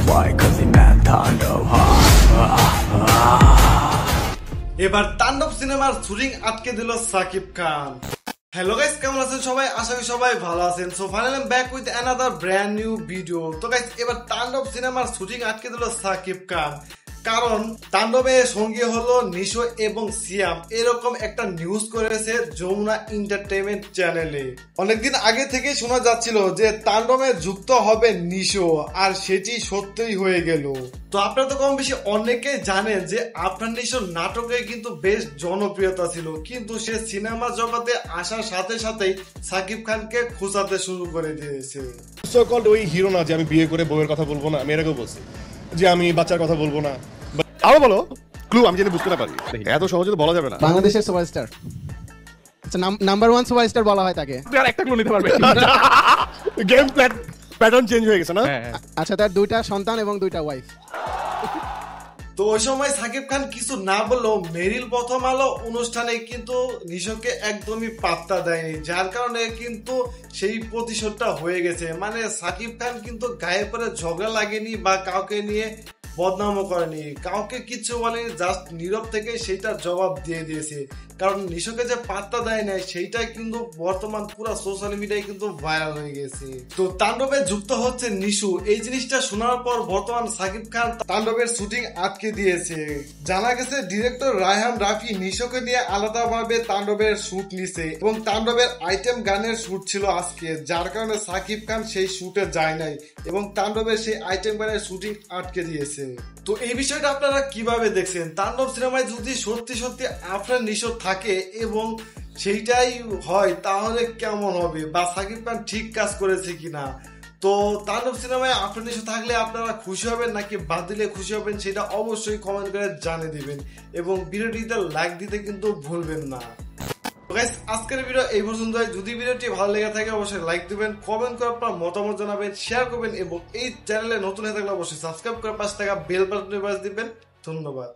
Why? Cause he man Tandov. এবার তাণ্ডব সিনেমার শুটিং আটকে দিল সাকিব খান। হ্যালো গাইস, কেমন আছেন সবাই? আশা করি সবাই ভালো আছেন। So finally I am back with another brand new video. তো গাইস, এবার তাণ্ডব সিনেমার শুটিং আটকে দিল সাকিব খান, কারণ তাণ্ডবে সঙ্গী হলো নিশো এবং সিয়াম, এরকম একটা নিউজ করেছে যমুনা এন্টারটেইনমেন্ট চ্যানেলে। অনেকদিন আগে থেকে শোনা যাচ্ছিল যে তাণ্ডবে যুক্ত হবে নিশো, আর সেটি সত্যই হয়ে গেল। তো আপনারা তো কম বেশি অনেকে জানেন যে আপনার নিশো নাটকে কিন্তু বেশ জনপ্রিয়তা ছিল, কিন্তু সে সিনেমা জগতে আসার সাথে সাথেই সাকিব খানকে খোঁচাতে শুরু করে দিয়েছে। সো কল্ড ওই হিরো না যে আমি বিয়ে করে বউয়ের কথা বলবো না, আমি এর আগেও বলছি যে আমি বাচ্চার কথা বলবো না। আরো বলো ক্লু, আমি যদি বুঝতে না পারি, এত সহজে তো বলা যাবে না। বাংলাদেশের সুপারস্টার, আচ্ছা নাম্বার 1 সুপারস্টার বলা হয় তাকে। আর একটা ক্লু নিতে পারবে? গেম প্যাটার্ন চেঞ্জ হয়ে গেছে না? আচ্ছা, তার 2টা সন্তান এবং 2টা ওয়াইফ। তো ওই সময় সাকিব খান কিছু না বললেও মেরিল প্রথম আলো অনুষ্ঠানে কিন্তু নিশোকে একদমই পাত্তা দেয়নি, যার কারণে কিন্তু সেই প্রতিশোধটা হয়ে গেছে। মানে সাকিব খান কিন্তু গায়ে পরে ঝগড়া লাগেনি বা কাউকে নিয়ে বদনামও করেনি, কাউকে কিছু বলেনি, জাস্ট নীরব থেকে সেইটার জবাব দিয়ে দিয়েছে। কারণ নিশোকে যে পাত্তা দেয় নাই সেইটাই কিন্তু বর্তমান পুরো সোশ্যাল মিডিয়ায় কিন্তু ভাইরাল হয়ে গেছে। তো তাণ্ডবে যুক্ত হচ্ছে নিশু, এই জিনিসটা শোনার পর বর্তমান সাকিব খান তাণ্ডবের শুটিং আটকে দিয়েছে। জানা গেছে ডিরেক্টর রায়হান রাফি নিশোকে নিয়ে আলাদাভাবে তাণ্ডবের শুট নিছে এবং তাণ্ডবের আইটেম গানের শুট ছিল আজকে, যার কারণে সাকিব খান সেই শুটে যায় নাই এবং তাণ্ডবের সেই আইটেম গানের শুটিং আটকে দিয়েছে। তো এই বিষয়টা আপনারা কিভাবে দেখছেন? তাণ্ডব সিনেমায় যদি সত্যি সত্যি আপনার নিশো থাকে এবং সেইটাই হয়, তাহলে কেমন হবে, বা সাকিব খান ঠিক কাজ করেছে কিনা? তো তাণ্ডব সিনেমায় আপনার নিশো থাকলে আপনারা খুশি হবেন নাকি বাদ দিলে খুশি হবেন, সেটা অবশ্যই কমেন্ট করে জানিয়ে দিবেন এবং ভিডিওটিতে লাইক দিতে কিন্তু ভুলবেন না। গাইস, আজকের ভিডিও এই পর্যন্ত। যদি ভিডিওটি ভালো লেগে থাকে অবশ্যই লাইক দিবেন, কমেন্ট করে আপনার মতামত জানাবেন, শেয়ার করবেন এবং এই চ্যানেলে নতুন হয়ে থাকলে অবশ্যই সাবস্ক্রাইব করে পাশে থাকা বেল বাটনে বাজিয়ে দিবেন। ধন্যবাদ।